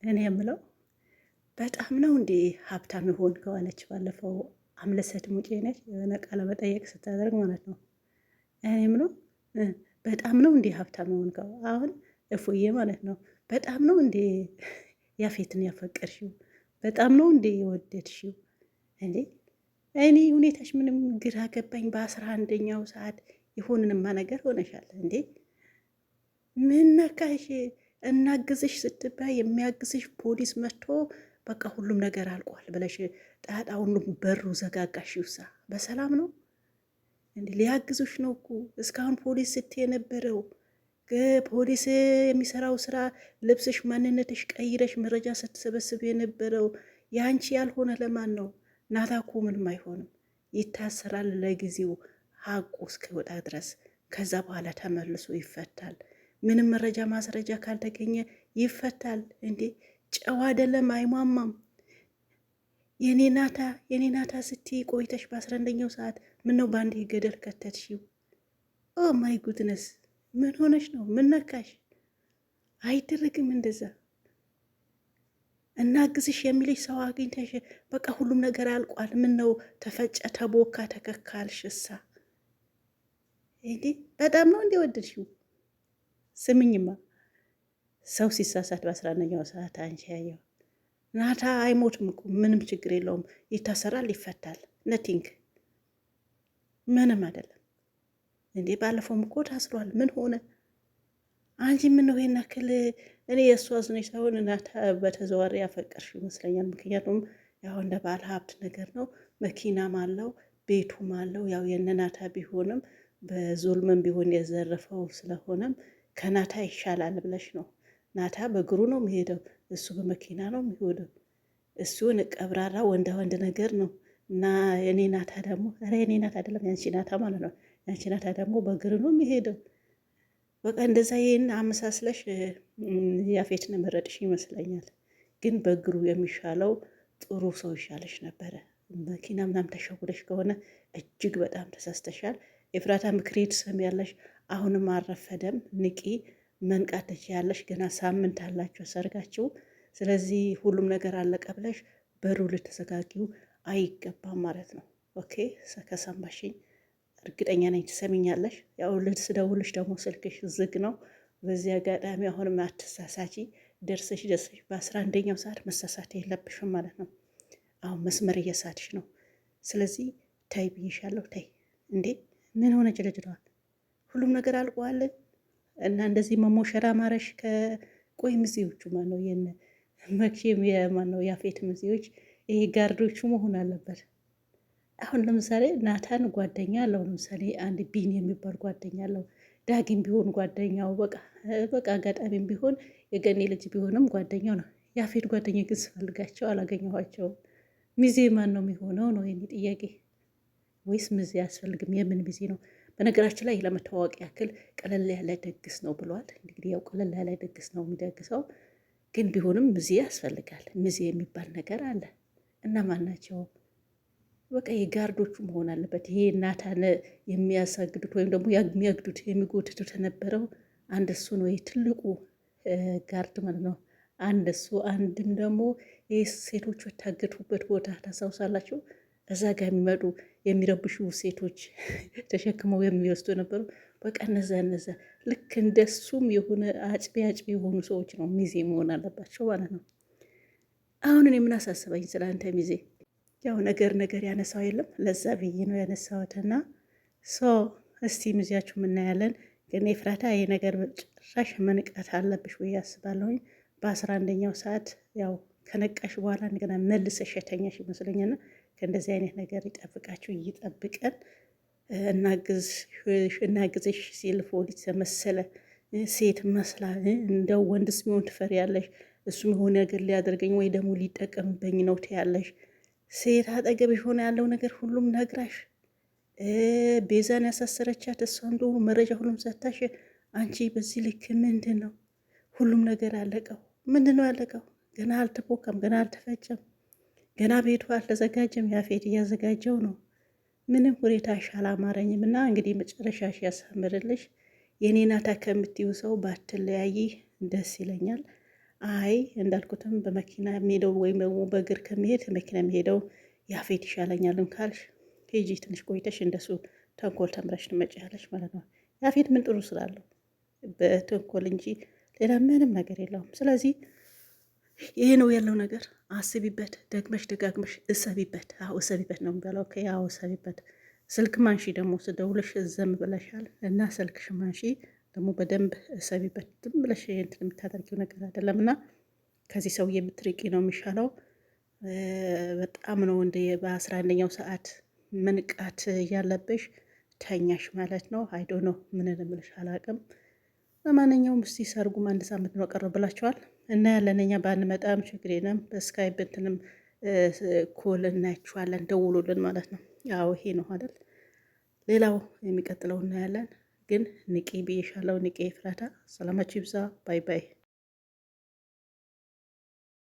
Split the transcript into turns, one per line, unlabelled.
እኔ የምለው በጣም ነው እንዴ ሀብታም የሆንከው አለች ባለፈው አምለሰት ሙጬ ነች የሆነ ቃለ መጠየቅ ስታደርግ ማለት ነው። እኔ የምለው በጣም ነው እንዴ ሀብታም የሆንከው? አሁን እፎዬ ማለት ነው በጣም ነው እንዴ ያፌትን ያፈቀርሽው? በጣም ነው እንዴ የወደድሽው? እንዴ እኔ ሁኔታሽ ምንም ግራ ገባኝ። በ11ኛው ሰዓት የሆንንማ ነገር ሆነሻል እንዴ? ምን ነካሽ? እናግዝሽ ስትባይ የሚያግዝሽ ፖሊስ መጥቶ በቃ ሁሉም ነገር አልቋል ብለሽ ጣጣውን በሩ ዘጋጋሽ። ይውሳ በሰላም ነው እንዴ? ሊያግዙሽ ነው እኮ እስካሁን ፖሊስ ስትይ የነበረው። ፖሊስ የሚሰራው ስራ ልብስሽ፣ ማንነትሽ ቀይረሽ መረጃ ስትሰበስብ የነበረው የአንቺ ያልሆነ ለማን ነው? ናታ እኮ ምንም አይሆንም፣ ይታሰራል ለጊዜው ሀቁ እስኪወጣ ድረስ። ከዛ በኋላ ተመልሶ ይፈታል። ምንም መረጃ ማስረጃ ካልተገኘ ይፈታል። እንዴ ጨዋ አይደለም፣ አይሟማም። የኔ ናታ ስትይ ቆይተሽ በ11ኛው ሰዓት ምን ነው በአንድ ገደል ከተትሽው? ኦ ማይ ጉድነስ! ምን ሆነሽ ነው? ምን ነካሽ? አይደረግም እንደዛ። እናግዝሽ የሚልሽ ሰው አግኝተሽ በቃ ሁሉም ነገር አልቋል። ምን ነው ተፈጨ፣ ተቦካ፣ ተከካልሽሳ? እንዴ በጣም ነው እንዴ ወደድሽው? ስምኝማ ሰው ሲሳሳት በ11ኛው ሰዓት አንቺ ያየው ናታ አይሞትም እኮ ምንም ችግር የለውም። ይታሰራል፣ ይፈታል። ነቲንግ ምንም አይደለም። እንዴ ባለፈውም እኮ ታስሯል። ምን ሆነ? አንቺ ምን ነው ይሄን ያክል? እኔ የእሱ አዝነሽ ሳይሆን ናታ በተዘዋሪ ያፈቀርሽ ይመስለኛል። ምክንያቱም ያው እንደ ባለ ሀብት ነገር ነው። መኪናም አለው፣ ቤቱም አለው። ያው የነናታ ቢሆንም በዙልምም ቢሆን የዘረፈው ስለሆነም ከናታ ይሻላል ብለሽ ነው። ናታ በእግሩ ነው የሚሄደው፣ እሱ በመኪና ነው የሚሄደው። እሱን ቀብራራ ወንዳ ወንድ ነገር ነው። እና የኔ ናታ ደግሞ የኔ ናታ አይደለም ያንቺ ናታ ማለት ነው። ያንቺ ናታ ደግሞ በእግር ነው የሚሄደው። በቃ እንደዛ ይህን አመሳስለሽ ያፌትን መረጥሽ ይመስለኛል። ግን በእግሩ የሚሻለው ጥሩ ሰው ይሻለሽ ነበረ። መኪና ምናምን ተሸጉደሽ ከሆነ እጅግ በጣም ተሳስተሻል። ኤፍራታ ምክሬድ ትሰሚያለሽ። አሁንም አልረፈደም። ንቂ፣ መንቃት ትችያለሽ። ገና ሳምንት አላችሁ ሰርጋችሁ። ስለዚህ ሁሉም ነገር አለቀ ብለሽ በሩ ልትዘጋጊው አይገባም ማለት ነው። ኦኬ ከሰማሽኝ እርግጠኛ ነኝ ትሰሚኛለሽ። ያው ስደውልሽ ደግሞ ስልክሽ ዝግ ነው። በዚህ አጋጣሚ አሁንም አትሳሳቺ። ደርሰሽ በ11ኛው ሰዓት መሳሳት የለብሽም ማለት ነው። አሁን መስመር እየሳትሽ ነው። ስለዚህ ታይ ብዬሻለሁ። ታይ እንዴ ምን ሆነ? ጀለጅለዋል። ሁሉም ነገር አልቋለን እና እንደዚህ መሞሸራ ማረሽ ከቆይ ምዜዎቹ ማነው የነ መቼም የማነው ያፌት ምዜዎች ይሄ ጋርዶቹ መሆን አለበት። አሁን ለምሳሌ ናታን ጓደኛ አለው። ለምሳሌ አንድ ቢን የሚባል ጓደኛ አለው። ዳጊም ቢሆን ጓደኛው በቃ አጋጣሚም ቢሆን የገኔ ልጅ ቢሆንም ጓደኛው ነው። ያፌት ጓደኛ ግን ስፈልጋቸው አላገኘኋቸውም። ሚዜ ማን ነው የሚሆነው ነው የኔ ጥያቄ። ወይስ ሚዜ አያስፈልግም? የምን ሚዜ ነው? በነገራችን ላይ ለመታወቅ ያክል ቀለል ያለ ደግስ ነው ብሏል። እንግዲህ ያው ቀለል ያለ ደግስ ነው የሚደግሰው፣ ግን ቢሆንም ሚዜ ያስፈልጋል። ሚዜ የሚባል ነገር አለ እና ማን ናቸው? በቃ የጋርዶቹ መሆን አለበት። ይሄ ናታን የሚያሳግዱት ወይም ደግሞ የሚያግዱት የሚጎትቱት የነበረው አንድ እሱ ነው፣ ትልቁ ጋርድ ማለት ነው። አንድ እሱ፣ አንድም ደግሞ ይህ ሴቶች የታገቱበት ቦታ ታስታውሳላችሁ? እዛ ጋር የሚመጡ የሚረብሹ ሴቶች ተሸክመው የሚወስዱ ነበሩ። በቃ እነዛ ልክ እንደሱም የሆነ አጭቤ የሆኑ ሰዎች ነው ሚዜ መሆን አለባቸው ማለት ነው። አሁን እኔ ምን አሳስበኝ ስለ አንተ ሚዜ? ያው ነገር ያነሳው የለም፣ ለዛ ብዬ ነው ያነሳሁትና እስቲ ሚዜያችሁ ምናያለን። ግን ኤፍራታ ይሄ ነገር ጭራሽ መንቃት አለብሽ ወይ ያስባለሁኝ። በ11ኛው ሰዓት ያው ከነቃሽ በኋላ እንደገና መልሰሽ የተኛሽ ይመስለኛልና ከእንደዚህ አይነት ነገር ይጠብቃችሁ፣ ይጠብቀን። እናግዝሽ ሲል ፖሊስ መሰለ ሴት መስላ እንደው ወንድስ ቢሆን ትፈሪያለሽ። እሱም የሆነ ነገር ሊያደርገኝ ወይ ደግሞ ሊጠቀምበኝ ነው ትያለሽ። ሴት አጠገብሽ ሆነ ያለው ነገር ሁሉም ነግራሽ፣ ቤዛን ያሳሰረቻት እሷ እንደሆኑ መረጃ ሁሉም ሰታሽ፣ አንቺ በዚህ ልክ ምንድን ነው? ሁሉም ነገር አለቀው። ምንድን ነው ያለቀው? ገና አልተቦካም፣ ገና አልተፈጨም፣ ገና ቤቱ አልተዘጋጀም። ያፌት እያዘጋጀው ነው። ምንም ሁኔታሽ አላማረኝም እና እንግዲህ መጨረሻሽ ያሳምርልሽ። የኔ ናታ ከምትይው ሰው ባትለያይ ደስ ይለኛል። አይ እንዳልኩትም በመኪና የሚሄደው ወይም ደግሞ በእግር ከሚሄድ መኪና የሚሄደው ያፌት ይሻለኛልም ካልሽ ሂጂ፣ ትንሽ ቆይተሽ እንደሱ ተንኮል ተምረሽ ትመጪያለሽ ማለት ነው። ያፌት ምን ጥሩ ስላለው በተንኮል እንጂ ሌላ ምንም ነገር የለውም። ስለዚህ ይሄ ነው ያለው ነገር። አስቢበት፣ ደግመሽ ደጋግመሽ እሰቢበት። አዎ እሰቢበት ነው የሚባለው። አዎ እሰቢበት። ስልክ ማንሺ ደግሞ ስደውልሽ ዘም ብለሻል እና ስልክሽ ማንሺ ደግሞ በደንብ እሰቢበት። ዝም ብለሽ እንትን የምታደርጊው ነገር አይደለም እና ከዚህ ሰው የምትርቂ ነው የሚሻለው። በጣም ነው እንደ በ11ኛው ሰዓት መንቃት ያለብሽ። ተኛሽ ማለት ነው። አይዶ ነው ምን ልምልሽ አላቅም። ለማንኛውም እስቲ ሰርጉም አንድ ሳምንት ነው ቀረ ብላችኋል እና ያለን እኛ ባንመጣም ችግር የለም። በስካይፕ እንትንም ኮል እናያችኋለን፣ ደውሉልን ማለት ነው። ያው ይሄ ነው አይደል? ሌላው የሚቀጥለው እናያለን። ግን ንቄ ብዬሻለው፣ ንቄ ፍራታ። ሰላማችሁ ይብዛ። ባይ ባይ።